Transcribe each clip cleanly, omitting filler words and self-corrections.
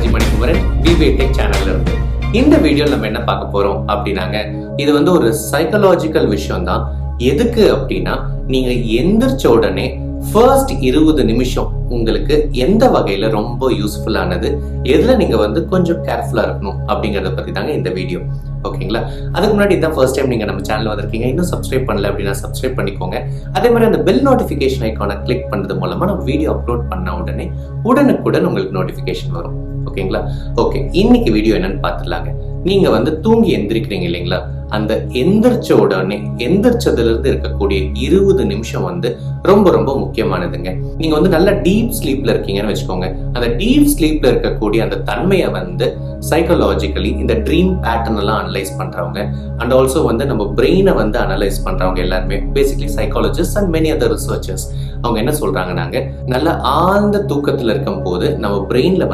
Balaji Manikumaran BB8Tech சேனல்ல இருந்து. இந்த வீடியோல நம்ம என்ன பார்க்க போறோம் அப்படின்னாங்க, இது ஒரு சைக்காலஜிக்கல் விஷயம் தான். எதுக்கு அப்படின்னா, நீங்க எந்திரிச்ச உடனே ஃபர்ஸ்ட் 20 நிமிஷம் உங்களுக்கு எந்த வகையில ரொம்ப யூஸ்ஃபுல்லானது, எதுல நீங்க கொஞ்சம் கேர்ஃபுல்லா இருக்கணும் அப்படிங்கறத பத்தி தாங்க இந்த வீடியோ. ஓகேங்களா? அதுக்கு முன்னாடி இதான் ஃபர்ஸ்ட் டைம் நீங்க நம்ம சேனல் வந்திருக்கீங்க, இன்னும் சப்ஸ்கிரைப் பண்ணல அப்படின்னா சப்ஸ்கிரைப் பண்ணிக்கோங்க. அதே மாதிரி அந்த பெல் நோட்டிபிகேஷன் ஐக்கானை கிளிக் பண்றது மூலமா நம்ம வீடியோ அப்லோட் பண்ண உடனே உடனுக்குடன் உங்களுக்கு நோட்டிபிகேஷன் வரும். ஓகேங்களா? ஓகே, இன்னைக்கு வீடியோ என்னன்னு பார்த்துடலாங்க. நீங்க தூங்கி எந்திரிக்கிறீங்க இல்லைங்களா? அந்த எந்திரிச்ச உடனே எந்திரிச்சதுல இருந்து இருக்கக்கூடிய 20 நிமிஷம் ரொம்ப ரொம்ப முக்கியமானதுங்க. நீங்க நல்ல டீப் ஸ்லீப்ல இருக்கீங்கன்னு வச்சுக்கோங்க. அந்த டீப் ஸ்லீப்ல இருக்கக்கூடிய அந்த தன்மையை சைக்காலஜிக்கலி இந்த ட்ரீம் பேட்டர்ன் எல்லாம் அனலைஸ் பண்றவங்க அண்ட் ஆல்சோ நம்ம பிரெயினை அனலைஸ் பண்றவங்க எல்லாருமே basically psychologist and many other researchers. அவங்க என்ன சொல்றாங்கன்னாங்க, நல்ல ஆழ்ந்த தூக்கத்துல இருக்கும் போது நம்ம பிரெயின்ல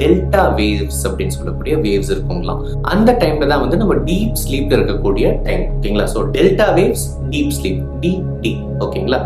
டெல்டா வேவ்ஸ் அப்படின்னு சொல்லக்கூடிய வேவ்ஸ் இருக்குங்களாம். அந்த டைம்ல தான் நம்ம டீப் ஸ்லீப்ல இருக்கக்கூடிய டைம். ஓகேங்களா? So delta waves, deep sleep, DD. ஓகேங்களா?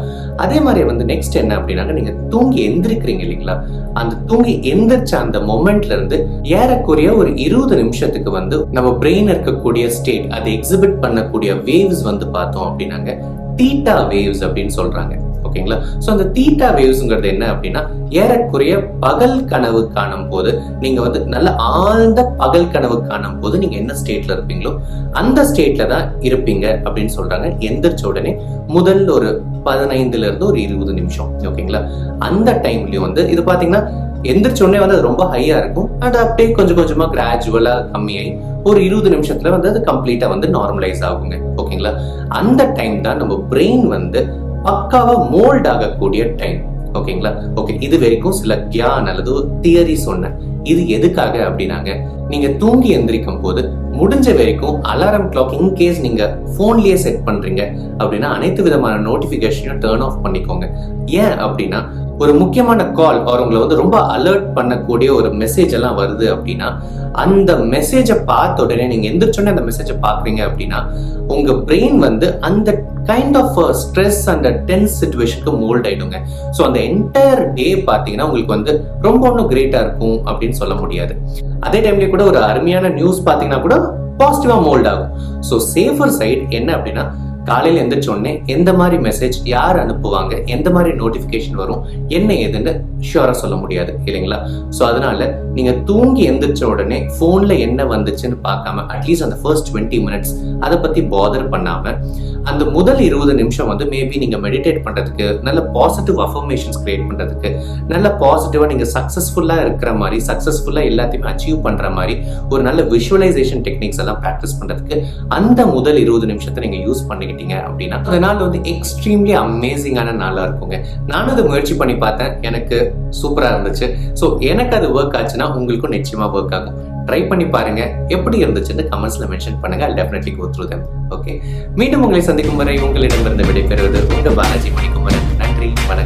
அதே மாதிரி நெக்ஸ்ட் என்ன அப்படின்னாங்க, நீங்க தூங்கி எந்திரிக்கிறீங்க இல்லைங்களா? அந்த தூங்கி எந்திரிச்ச அந்த மொமெண்ட்ல இருந்து ஏறக்குறைய ஒரு 20 நிமிஷத்துக்கு நம்ம பிரெயின் இருக்கக்கூடிய ஸ்டேட் அதை எக்ஸிபிட் பண்ணக்கூடிய வேவ்ஸ் பார்த்தோம் அப்படின்னாங்க தீட்டா வேவ்ஸ் அப்படின்னு சொல்றாங்க. ஓகேங்களா? சோ அந்த தீட்டா வேவ்ஸ்ங்கிறது என்ன அப்படின்னா, ஏறக்குறைய பகல் கனவு காணும் போது நீங்க நல்ல ஆழ்ந்த பகல் கனவு காணும் போது நீங்க என்ன ஸ்டேட்ல இருப்பீங்களோ அந்த ஸ்டேட்ல தான் இருப்பீங்க அப்படின்னு சொல்றாங்க. எந்திரிச்ச உடனே முதல் ஒரு 15ல இருந்து ஒரு 20 நிமிஷம். ஓகேங்களா? அந்த டைம்லயும் இது பாத்தீங்கன்னா எந்திரிச்ச உடனே அது ரொம்ப ஹையா இருக்கும். அது அப்படியே கொஞ்சம் கொஞ்சமா கிராஜுவலா கம்மியாயி ஒரு 20 நிமிஷத்துல அது கம்ப்ளீட்டா நார்மலைஸ் ஆகுங்க. ஓகேங்களா? அந்த டைம் தான் நம்ம பிரெயின் பக்காவா மோல்ட் ஆகக்கூடிய டைம். ஓகேங்களா? ஓகே, இது வரைக்கும் சில கியான் அல்லது தியரி சொன்னேன். இது எதுக்காக அப்படின்னாங்க, நீங்க தூங்கி எந்திரிக்கும் போது முடிஞ்ச வரைக்கும் அலாரம் கிளாக் இன்கேஸ் நீங்க போன்லயே செட் பண்றீங்க அப்படின்னா அனைத்து விதமான நோட்டிபிகேஷனையும் டர்ன் ஆஃப் பண்ணிக்கோங்க. ஏன் அப்படின்னா, ஒரு முக்கியமான கால் உங்களை ரொம்ப அலர்ட் பண்ணக்கூடிய ஒரு மெசேஜ் எல்லாம் வருது அப்படின்னா, அந்த மெசேஜை பார்த்த உடனே நீங்க எந்திரிச்சோடனே அந்த மெசேஜை பாக்குறீங்க அப்படின்னா உங்க பிரெயின் அந்த kind of stress and tense சிச்சுவேஷனுக்கு மோல்ட் ஆயிடுங்க. ஸோ அந்த என்டையர் டே பாத்தீங்கன்னா உங்களுக்கு ரொம்ப ஒன்றும் கிரேட்டா இருக்கும் அப்படின்னு சொல்ல முடியாது. அதே டைம்லயே கூட ஒரு அருமையான நியூஸ் பாத்தீங்கன்னா கூட பாசிட்டிவா மோல்ட் ஆகும். ஸோ சேஃபர் சைட் என்ன அப்படின்னா, காலையில எந்திரிச்ச உடனே எந்த மாதிரி மெசேஜ் யார் அனுப்புவாங்க, எந்த மாதிரி நோட்டிபிகேஷன் வரும், என்ன ஏதுன்னு ஷியூரா சொல்ல முடியாது இல்லைங்களா? ஸோ அதனால நீங்க தூங்கி எந்திரிச்ச உடனே போன்ல என்ன வந்துச்சுன்னு பார்க்காம அட்லீஸ்ட் அந்த ஃபர்ஸ்ட் 20 மினிட்ஸ் அதை பத்தி பாதர் பண்ணாம அந்த முதல் 20 நிமிஷம் மேபி நீங்க மெடிடேட் பண்றதுக்கு, நல்ல பாசிட்டிவ் அஃபர்மேஷன்ஸ் கிரியேட் பண்றதுக்கு, நல்ல பாசிட்டிவா நீங்க சக்சஸ்ஃபுல்லா இருக்கிற மாதிரி, சக்சஸ்ஃபுல்லா எல்லாத்தையும் அச்சீவ் பண்ற மாதிரி ஒரு நல்ல விஷுவலைசேஷன் டெக்னிக்ஸ் எல்லாம் பிராக்டிஸ் பண்றதுக்கு அந்த முதல் 20 நிமிஷத்தை நீங்க யூஸ் பண்ணிக்கிட்டீங்க அப்படின்னா அந்த நாள் எக்ஸ்ட்ரீம்லி அமேசிங்கான நாளா இருக்குங்க. நானும் அதை முயற்சி பண்ணி பார்த்தேன், எனக்கு சூப்பரா இருந்துச்சு. ஸோ எனக்கு அது ஒர்க் ஆச்சுன்னா உங்களுக்கும் நிச்சயமா ஒர்க் ஆகும். ட்ரை பண்ணி பாருங்க, எப்படி இருந்துச்சுன்னு கமெண்ட்ஸ்ல மென்ஷன் பண்ணுங்க. I'll definitely go through them. Okay, மீண்டும் உங்களை சந்திக்கும் வரை உங்களிடமிருந்து விடைபெறுவது உங்க பாலாஜி மணிக்குமரன். நன்றி, வணக்கம்.